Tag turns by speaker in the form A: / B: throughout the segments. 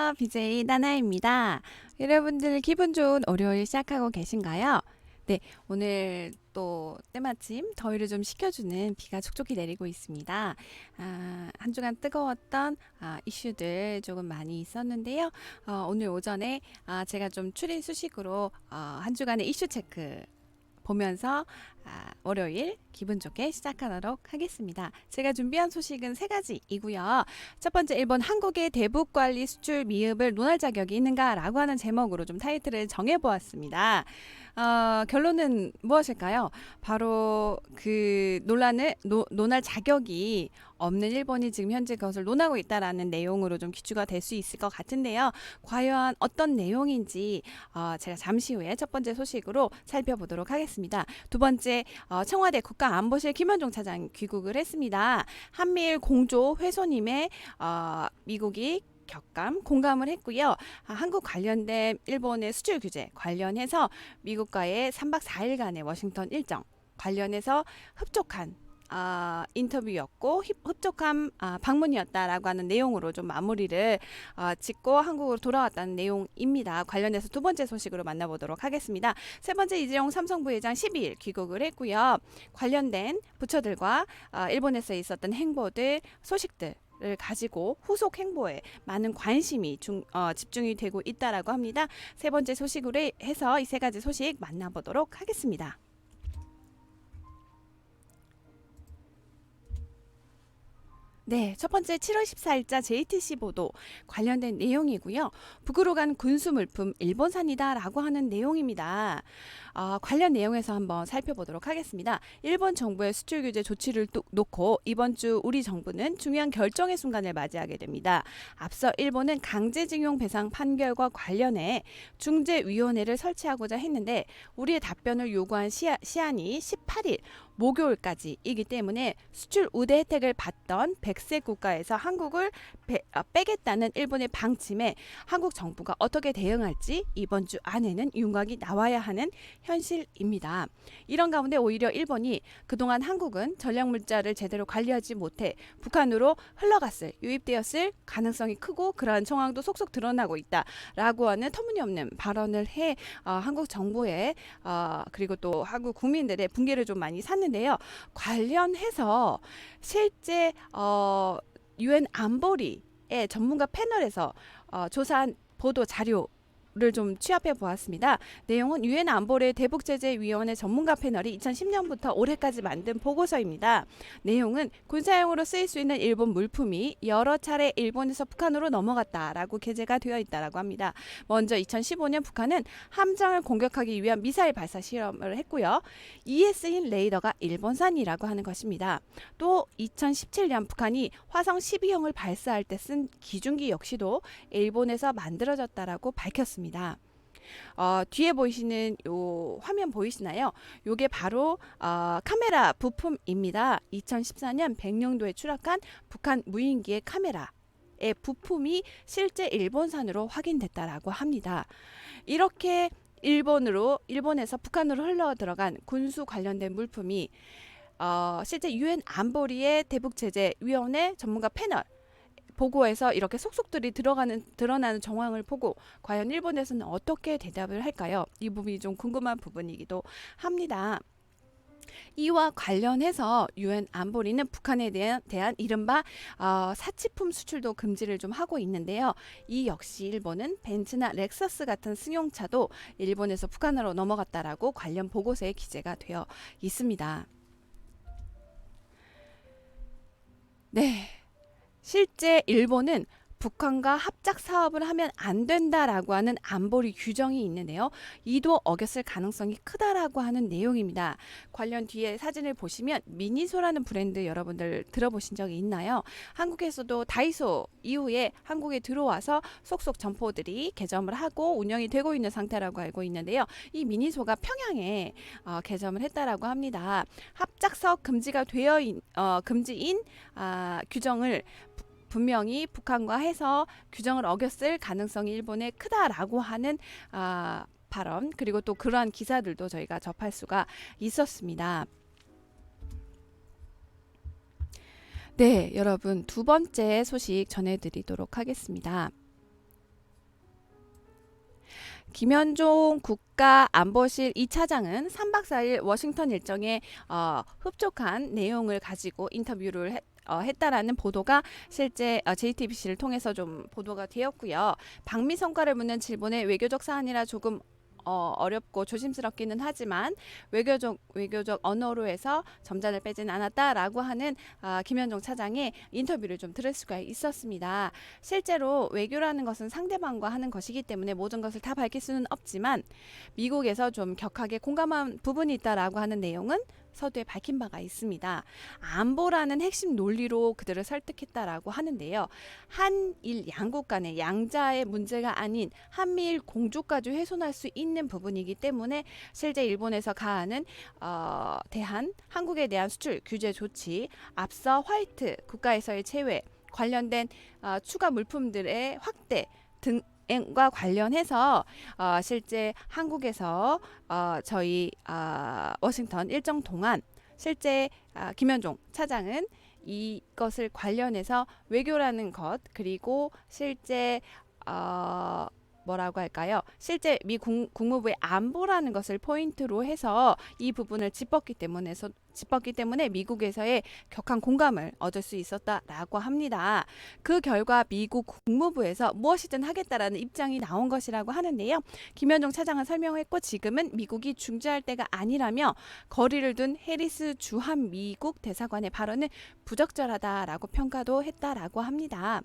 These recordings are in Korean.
A: 안녕하세요. BJ 나나입니다. 여러분들 기분 좋은 월요일 시작하고 계신가요? 네, 오늘 또 때마침 더위를 좀 식혀주는 비가 촉촉히 내리고 있습니다. 한 주간 뜨거웠던 이슈들 조금 많이 있었는데요. 오늘 오전에 제가 좀 추린 수식으로 한 주간의 이슈 체크 보면서 월요일 기분 좋게 시작하도록 하겠습니다. 제가 준비한 소식은 세 가지이고요. 첫 번째, 일본 한국의 대북 관리 수출 미흡을 논할 자격이 있는가라고 하는 제목으로 좀 타이틀을 정해보았습니다. 결론은 무엇일까요? 바로 그 논할 자격이 없는 일본이 지금 현재 그것을 논하고 있다라는 내용으로 좀 기초가 될 수 있을 것 같은데요. 과연 어떤 내용인지 제가 잠시 후에 첫 번째 소식으로 살펴보도록 하겠습니다. 두 번째, 청와대 국가안보실 김현종 차장 귀국을 했습니다. 한미일 공조 훼손임에 미국이 공감을 했고요. 한국 관련된 일본의 수출 규제 관련해서 미국과의 3박 4일간의 워싱턴 일정 관련해서 흡족한 인터뷰였고 흡족한 방문이었다라고 하는 내용으로 좀 마무리를 짓고 한국으로 돌아왔다는 내용입니다. 관련해서 두 번째 소식으로 만나보도록 하겠습니다. 세 번째, 이재용 삼성 부회장 12일 귀국을 했고요. 관련된 부처들과 일본에서 있었던 행보들, 소식들 을 가지고 후속 행보에 많은 관심이 집중이 되고 있다라고 합니다. 세 번째 소식으로 해서 이 세 가지 소식 만나보도록 하겠습니다. 네, 첫 번째 7월 14일자 JTC 보도 관련된 내용이고요. 북으로 간 군수 물품 일본산이다라고 하는 내용입니다. 관련 내용에서 한번 살펴보도록 하겠습니다. 일본 정부의 수출 규제 조치를 놓고 이번 주 우리 정부는 중요한 결정의 순간을 맞이하게 됩니다. 앞서 일본은 강제징용 배상 판결과 관련해 중재위원회를 설치하고자 했는데 우리의 답변을 요구한 시한이 18일 목요일까지이기 때문에 수출 우대 혜택을 받던 백색 국가에서 한국을 빼겠다는 일본의 방침에 한국 정부가 어떻게 대응할지 이번 주 안에는 윤곽이 나와야 하는 현실입니다. 이런 가운데 오히려 일본이 그동안 한국은 전략물자를 제대로 관리하지 못해 북한으로 유입되었을 가능성이 크고 그러한 정황도 속속 드러나고 있다라고 하는 터무니없는 발언을 해 한국 정부의 그리고 또 한국 국민들의 분개를 좀 많이 샀는데요. 관련해서 실제 유엔 안보리의 전문가 패널에서 조사한 보도 자료 를 좀 취합해 보았습니다. 내용은 유엔 안보리 대북제재위원회 전문가 패널이 2010년부터 올해까지 만든 보고서입니다. 내용은 군사용으로 쓰일 수 있는 일본 물품이 여러 차례 일본에서 북한으로 넘어갔다라고 게재가 되어 있다라고 합니다. 먼저 2015년 북한은 함정을 공격하기 위한 미사일 발사 실험을 했고요. 이에 쓰인 레이더가 일본산이라고 하는 것입니다. 또 2017년 북한이 화성 12형을 발사할 때 쓴 기중기 역시도 일본에서 만들어졌다라고 밝혔습니다. 뒤에 보이시는 요 화면 보이시나요? 요게 바로 카메라 부품입니다. 2014년 백령도에 추락한 북한 무인기의 카메라의 부품이 실제 일본산으로 확인됐다라고 합니다. 이렇게 일본에서 북한으로 흘러 들어간 군수 관련된 물품이 실제 유엔 안보리의 대북제재위원회 전문가 패널 보고에서 이렇게 속속들이 드러나는 정황을 보고 과연 일본에서는 어떻게 대답을 할까요? 이 부분이 좀 궁금한 부분이기도 합니다. 이와 관련해서 유엔 안보리는 북한에 대한 이른바 사치품 수출도 금지를 좀 하고 있는데요. 이 역시 일본은 벤츠나 렉서스 같은 승용차도 일본에서 북한으로 넘어갔다라고 관련 보고서에 기재가 되어 있습니다. 네. 실제 일본은 북한과 합작 사업을 하면 안 된다라고 하는 안보리 규정이 있는데요. 이도 어겼을 가능성이 크다라고 하는 내용입니다. 관련 뒤에 사진을 보시면 미니소라는 브랜드 여러분들 들어보신 적이 있나요? 한국에서도 다이소 이후에 한국에 들어와서 속속 점포들이 개점을 하고 운영이 되고 있는 상태라고 알고 있는데요. 이 미니소가 평양에 개점을 했다라고 합니다. 합작 사업 금지가 금지인 규정을 분명히 북한과 해서 규정을 어겼을 가능성이 일본에 크다라고 하는 발언, 그리고 또 그러한 기사들도 저희가 접할 수가 있었습니다. 네, 여러분, 두 번째 소식 전해드리도록 하겠습니다. 김현종 국가안보실 2차장은 3박 4일 워싱턴 일정에 흡족한 내용을 가지고 인터뷰를 했다라는 보도가 실제 JTBC를 통해서 좀 보도가 되었고요. 방미 성과를 묻는 질문의 외교적 사안이라 조금 어렵고 조심스럽기는 하지만 외교적 언어로 해서 점잖을 빼진 않았다라고 하는 김현종 차장의 인터뷰를 좀 들을 수가 있었습니다. 실제로 외교라는 것은 상대방과 하는 것이기 때문에 모든 것을 다 밝힐 수는 없지만 미국에서 좀 격하게 공감한 부분이 있다라고 하는 내용은 서두에 밝힌 바가 있습니다. 안보라는 핵심 논리로 그들을 설득했다라고 하는데요. 한일 양국 간의 양자의 문제가 아닌 한미일 공조까지 훼손할 수 있는 부분이기 때문에 실제 일본에서 가하는 한국에 대한 수출 규제 조치, 앞서 화이트 국가에서의 제외, 관련된 추가 물품들의 확대 등 과 관련해서 실제 한국에서 저희 워싱턴 일정 동안 실제 김현종 차장은 이것을 관련해서 외교라는 것 그리고 실제 뭐라고 할까요? 실제 미 국무부의 안보라는 것을 포인트로 해서 이 부분을 짚었기 때문에 미국에서의 격한 공감을 얻을 수 있었다라고 합니다. 그 결과 미국 국무부에서 무엇이든 하겠다라는 입장이 나온 것이라고 하는데요. 김현종 차장은 설명했고 지금은 미국이 중재할 때가 아니라며 거리를 둔 해리스 주한 미국 대사관의 발언은 부적절하다라고 평가도 했다라고 합니다.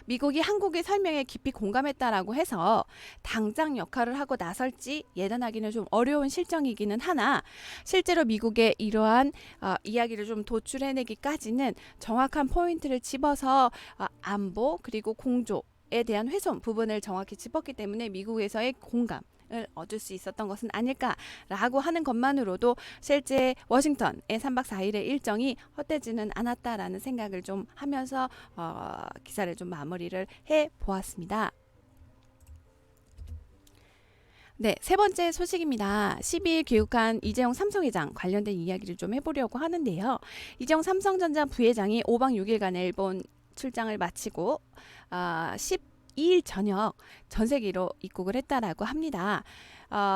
A: 미국이 한국의 설명에 깊이 공감했다라고 해서 당장 역할을 하고 나설지 예단하기는 좀 어려운 실정이기는 하나 실제로 미국의 이러한 이야기를 좀 도출해내기까지는 정확한 포인트를 집어서 안보 그리고 공조에 대한 훼손 부분을 정확히 짚었기 때문에 미국에서의 공감 을 얻을 수 있었던 것은 아닐까라고 하는 것만으로도 실제 워싱턴의 3박 4일의 일정이 헛되지는 않았다라는 생각을 좀 하면서 기사를 좀 마무리를 해 보았습니다. 네, 세 번째 소식입니다. 12일 귀국한 이재용 삼성회장 관련된 이야기를 좀 해보려고 하는데요. 이재용 삼성전자 부회장이 5박 6일간의 일본 출장을 마치고 12일 저녁 전세기로 입국을 했다라고 합니다.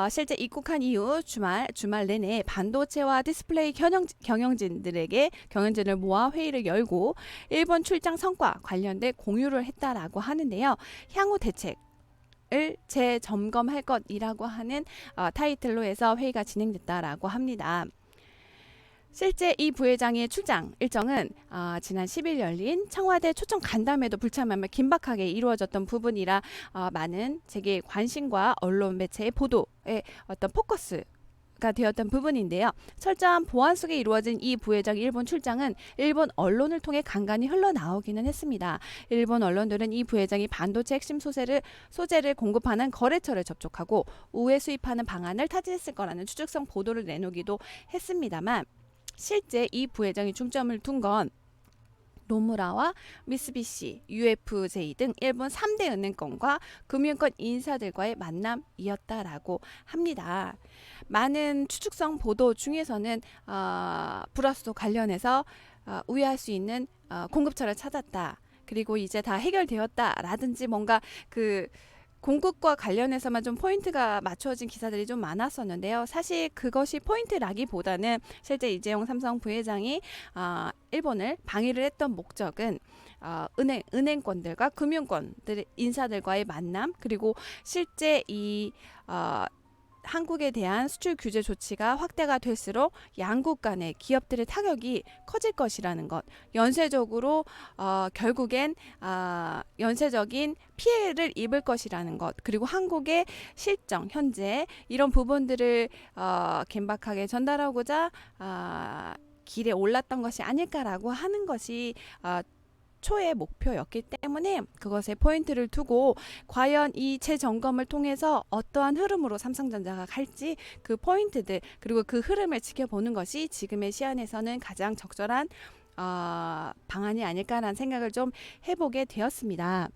A: 실제 입국한 이후 주말 내내 반도체와 디스플레이 경영진을 모아 회의를 열고 일본 출장 성과 관련된 공유를 했다라고 하는데요. 향후 대책을 재점검할 것이라고 하는 타이틀로 해서 회의가 진행됐다라고 합니다. 실제 이 부회장의 출장 일정은 지난 10일 열린 청와대 초청 간담회도 불참하며 긴박하게 이루어졌던 부분이라 많은 재계의 관심과 언론 매체의 보도에 어떤 포커스가 되었던 부분인데요. 철저한 보안 속에 이루어진 이 부회장 일본 출장은 일본 언론을 통해 간간히 흘러나오기는 했습니다. 일본 언론들은 이 부회장이 반도체 핵심 소재를 공급하는 거래처를 접촉하고 우회 수입하는 방안을 타진했을 거라는 추측성 보도를 내놓기도 했습니다만 실제 이 부회장이 중점을 둔 건 노무라와 미쓰비시, UFJ 등 일본 3대 은행권과 금융권 인사들과의 만남이었다라고 합니다. 많은 추측성 보도 중에서는 불화수도 관련해서 우회할 수 있는 공급처를 찾았다. 그리고 이제 다 해결되었다라든지 뭔가 공급과 관련해서만 좀 포인트가 맞춰진 기사들이 좀 많았었는데요. 사실 그것이 포인트라기보다는 실제 이재용 삼성 부회장이 일본을 방위를 했던 목적은 은행권들과 금융권들 인사들과의 만남 그리고 실제 이 한국에 대한 수출 규제 조치가 확대가 될수록 양국 간의 기업들의 타격이 커질 것이라는 것, 연쇄적으로 결국엔 연쇄적인 피해를 입을 것이라는 것, 그리고 한국의 실정 현재 이런 부분들을 긴박하게 전달하고자 길에 올랐던 것이 아닐까라고 하는 것이 초의 목표였기 때문에 그것에 포인트를 두고 과연 이 재점검을 통해서 어떠한 흐름으로 삼성전자가 갈지 그 포인트들 그리고 그 흐름을 지켜보는 것이 지금의 시안에서는 가장 적절한 방안이 아닐까라는 생각을 좀 해보게 되었습니다.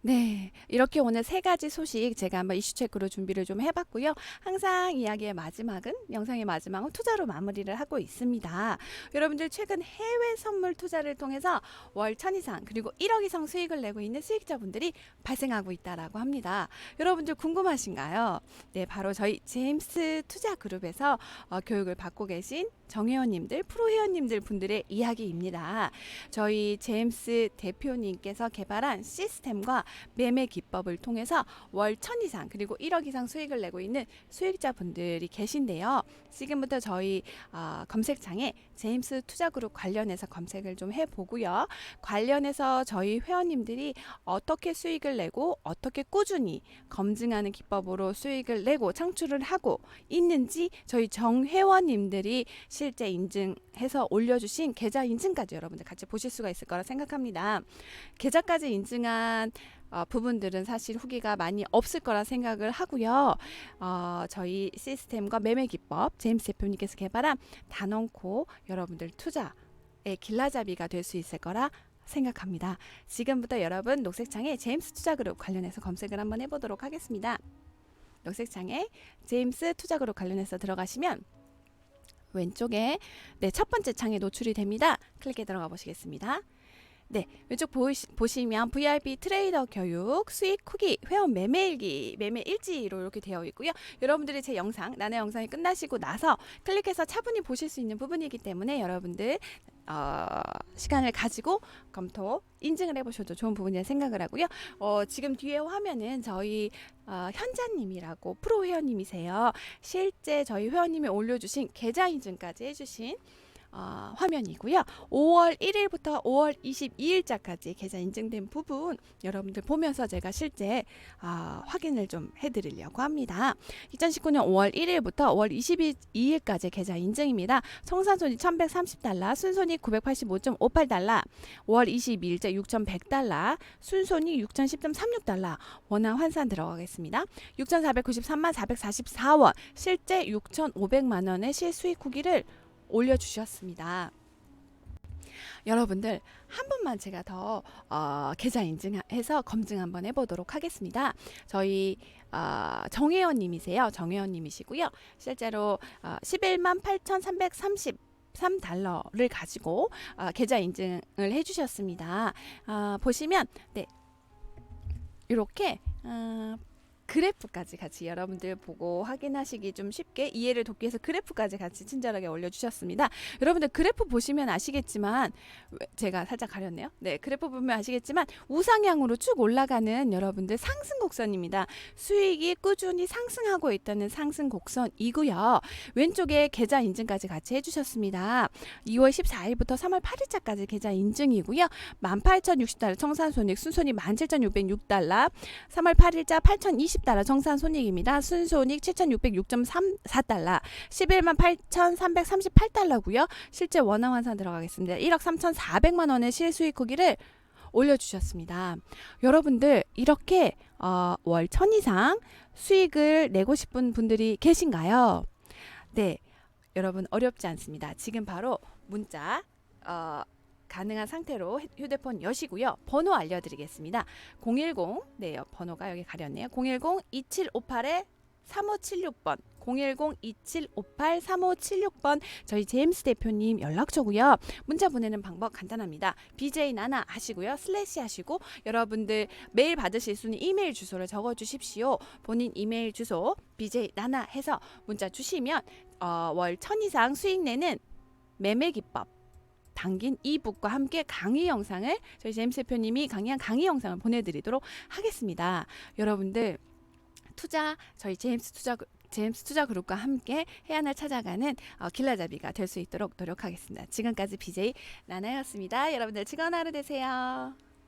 A: 네, 이렇게 오늘 세 가지 소식 제가 한번 이슈 체크로 준비를 좀 해봤고요. 항상 이야기의 마지막은, 영상의 마지막은 투자로 마무리를 하고 있습니다. 여러분들 최근 해외 선물 투자를 통해서 월 1000 이상 그리고 1억 이상 수익을 내고 있는 수익자분들이 발생하고 있다라고 합니다. 여러분들 궁금하신가요? 네, 바로 저희 제임스 투자 그룹에서 교육을 받고 계신 정회원님들, 프로회원님들 분들의 이야기입니다. 저희 제임스 대표님께서 개발한 시스템과 매매 기법을 통해서 월 1000 이상 그리고 1억 이상 수익을 내고 있는 수익자분들이 계신데요. 지금부터 저희 검색창에 제임스 투자그룹 관련해서 검색을 좀 해보고요. 관련해서 저희 회원님들이 어떻게 수익을 내고 어떻게 꾸준히 검증하는 기법으로 수익을 내고 창출을 하고 있는지 저희 정회원님들이 실제 인증해서 올려주신 계좌 인증까지 여러분들 같이 보실 수가 있을 거라 생각합니다. 계좌까지 인증한 부분들은 사실 후기가 많이 없을 거라 생각을 하고요. 저희 시스템과 매매 기법 제임스 대표님께서 개발한 단언코 여러분들 투자의 길라잡이가 될 수 있을 거라 생각합니다. 지금부터 여러분 녹색창에 제임스 투자그룹 관련해서 검색을 한번 해보도록 하겠습니다. 녹색창에 제임스 투자그룹 관련해서 들어가시면 왼쪽에 첫 번째 창에 노출이 됩니다. 클릭해 들어가 보시겠습니다. 네, 왼쪽 보시면 VIP 트레이더 교육, 수익 후기, 회원 매매일기, 매매일지로 이렇게 되어 있고요. 여러분들이 제 영상, 나의 영상이 끝나시고 나서 클릭해서 차분히 보실 수 있는 부분이기 때문에 여러분들 시간을 가지고 검토, 인증을 해보셔도 좋은 부분이라 생각을 하고요. 지금 뒤에 화면은 저희 현자님이라고 프로 회원님이세요. 실제 저희 회원님이 올려주신 계좌 인증까지 해주신 화면이고요. 5월 1일부터 5월 22일자까지 계좌 인증된 부분 여러분들 보면서 제가 실제 확인을 좀 해드리려고 합니다. 2019년 5월 1일부터 5월 22일까지 계좌 인증입니다. 청산손익 1130달러, 순손익 985.58달러, 5월 22일자 6100달러, 순손익 6010.36달러, 원화 환산 들어가겠습니다. 6493만 444원, 실제 6500만원의 실수익 후기를 올려주셨습니다. 여러분들 한 번만 제가 더 계좌 인증해서 검증 한번 해보도록 하겠습니다. 저희 정혜원님이세요. 정혜원님이시고요. 실제로 11만 8333달러를 가지고 계좌 인증을 해주셨습니다. 보시면 네, 이렇게 그래프까지 같이 여러분들 보고 확인하시기 좀 쉽게 이해를 돕기 위해서 그래프까지 같이 친절하게 올려주셨습니다. 여러분들 그래프 보시면 아시겠지만 제가 살짝 가렸네요. 네, 그래프 보면 아시겠지만 우상향으로 쭉 올라가는 여러분들 상승 곡선입니다. 수익이 꾸준히 상승하고 있다는 상승 곡선이고요. 왼쪽에 계좌 인증까지 같이 해주셨습니다. 2월 14일부터 3월 8일자까지 계좌 인증이고요. 18,060달러 청산손익, 순손익 17,606달러, 3월 8일자 8,020달러 정산손익입니다. 순손익 7,606.34달러, 11만 8,338달러고요. 실제 원화 환산 들어가겠습니다. 1억 3,400만원의 실수익 후기를 올려주셨습니다. 여러분들 이렇게 월 1000 이상 수익을 내고 싶은 분들이 계신가요? 네, 여러분 어렵지 않습니다. 지금 바로 문자 가능한 상태로 휴대폰 여시고요. 번호 알려드리겠습니다. 010, 네, 번호가 여기 가렸네요. 010-2758-3576번 010-2758-3576번 저희 제임스 대표님 연락처고요. 문자 보내는 방법 간단합니다. BJ 나나 하시고요. 슬래시 하시고 여러분들 메일 받으실 수는 이메일 주소를 적어주십시오. 본인 이메일 주소 BJ 나나 해서 문자 주시면 월 1000 이상 수익 내는 매매 기법 담긴 이북과 함께 강의 영상을 저희 제임스 대표님이 강의한 강의 영상을 보내드리도록 하겠습니다. 여러분들 투자 저희 제임스 투자 그룹과 함께 해안을 찾아가는 길라잡이가 될 수 있도록 노력하겠습니다. 지금까지 BJ 나나였습니다. 여러분들 즐거운 하루 되세요.